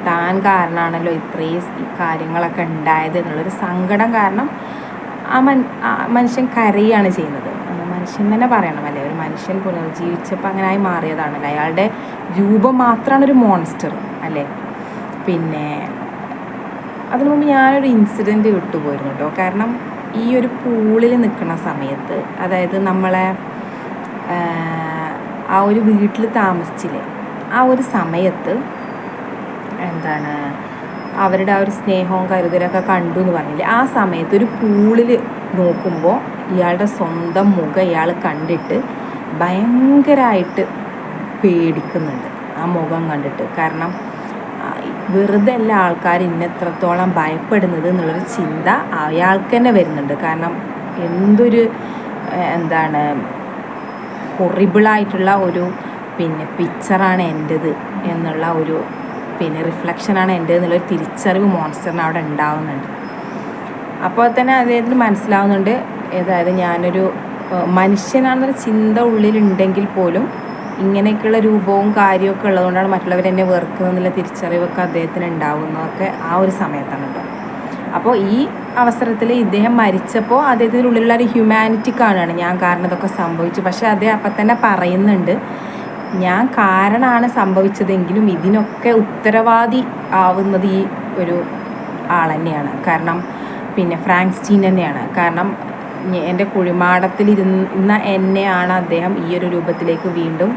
താൻ കാരണമാണല്ലോ ഇത്രയും കാര്യങ്ങളൊക്കെ ഉണ്ടായത് എന്നുള്ളൊരു സങ്കടം കാരണം ആ മനുഷ്യൻ കരയാണ് ചെയ്യുന്നത്. മനുഷ്യൻ തന്നെ പറയണം അല്ലേ, ഒരു മനുഷ്യൻ പുനർജീവിച്ചപ്പോൾ അങ്ങനെ ആയി മാറിയതാണല്ലോ. അയാളുടെ രൂപം മാത്രമാണ് ഒരു മോൺസ്റ്റർ അല്ലേ. പിന്നെ അതിനു മുമ്പ് ഞാനൊരു ഇൻസിഡൻറ്റ് വിട്ടുപോയിരുന്നു കേട്ടോ. കാരണം ഈ ഒരു പൂളിൽ നിൽക്കുന്ന സമയത്ത്, അതായത് നമ്മളെ ആ ഒരു വീട്ടിൽ താമസിച്ചില്ലേ, ആ ഒരു സമയത്ത് എന്താണ് അവരുടെ ആ ഒരു സ്നേഹവും കരുതലൊക്കെ കണ്ടു എന്ന് പറഞ്ഞില്ലേ, ആ സമയത്ത് ഒരു പൂളിൽ നോക്കുമ്പോൾ ഇയാളുടെ സ്വന്തം മുഖം ഇയാൾ കണ്ടിട്ട് ഭയങ്കരമായിട്ട് പേടിക്കുന്നുണ്ട് ആ മുഖം കണ്ടിട്ട്. കാരണം വെറുതെ എല്ലാ ആൾക്കാർ ഇന്നെത്രത്തോളം ഭയപ്പെടുന്നത് എന്നുള്ളൊരു ചിന്ത അയാൾക്ക് തന്നെ വരുന്നുണ്ട്. കാരണം എന്തൊരു എന്താണ് ഹൊറിബിളായിട്ടുള്ള ഒരു പിന്നെ പിക്ചറാണ് എൻ്റെത് എന്നുള്ള ഒരു പിന്നെ റിഫ്ലക്ഷനാണ് എൻ്റെ എന്നുള്ളൊരു തിരിച്ചറിവ് മോൺസ്റ്ററിന് അവിടെ ഉണ്ടാവുന്നുണ്ട്. അപ്പോൾ തന്നെ അദ്ദേഹത്തിന് മനസ്സിലാവുന്നുണ്ട്, അതായത് ഞാനൊരു മനുഷ്യനാണെന്നൊരു ചിന്ത ഉള്ളിലുണ്ടെങ്കിൽ പോലും ഇങ്ങനെയൊക്കെയുള്ള രൂപവും കാര്യമൊക്കെ ഉള്ളതുകൊണ്ടാണ് മറ്റുള്ളവരെന്നെ വെറുക്കുന്നതെന്നുള്ള തിരിച്ചറിവൊക്കെ അദ്ദേഹത്തിന് ഉണ്ടാവുന്നതൊക്കെ ആ ഒരു സമയത്താണ് കേട്ടോ. അപ്പോൾ ഈ അവസരത്തിൽ ഇദ്ദേഹം മരിച്ചപ്പോൾ അദ്ദേഹത്തിൻ്റെ ഉള്ളിലുള്ള ഒരു ഹ്യൂമാനിറ്റി കാണുകയാണ്, ഞാൻ കാരണം ഇതൊക്കെ സംഭവിച്ചു. പക്ഷേ അദ്ദേഹം അപ്പം തന്നെ പറയുന്നുണ്ട്, ഞാൻ കാരണമാണ് സംഭവിച്ചതെങ്കിലും ഇതിനൊക്കെ ഉത്തരവാദി ആവുന്നത് ഈ ഒരു ആൾ തന്നെയാണ്. കാരണം പിന്നെ ഫ്രാങ്ക്സ്റ്റീൻ തന്നെയാണ്. കാരണം എൻ്റെ കുഴിമാടത്തിലിരുന്ന എന്നെയാണ് അദ്ദേഹം ഈ ഒരു രൂപത്തിലേക്ക് വീണ്ടും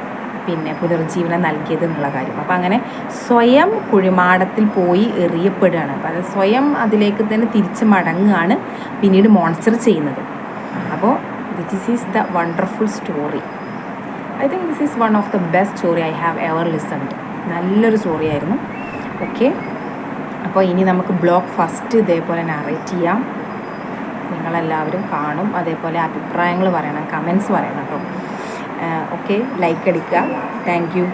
പിന്നെ പുനർജീവനം നൽകിയത് എന്നുള്ള കാര്യം. അപ്പോൾ അങ്ങനെ സ്വയം കുഴിമാടത്തിൽ പോയി എറിയപ്പെടുകയാണ്. അപ്പോൾ അത് സ്വയം അതിലേക്ക് തന്നെ തിരിച്ച് മടങ്ങുകയാണ് പിന്നീട് മോൺസ്റ്റർ ചെയ്യുന്നത്. അപ്പോൾ this is the wonderful story. I think this is one of the best story I have ever listened. നല്ലൊരു സ്റ്റോറി ആയിരുന്നു. ഓക്കെ, അപ്പോൾ ഇനി നമുക്ക് ബ്ലോഗ് ഫസ്റ്റ് ഇതേപോലെ നറേറ്റ് ചെയ്യാം. നിങ്ങളെല്ലാവരും കാണും, അതേപോലെ അഭിപ്രായങ്ങൾ പറയണം, കമൻസ് പറയണം കേട്ടോ. ഓക്കെ, ലൈക്ക് അടിക്കുക. Thank you.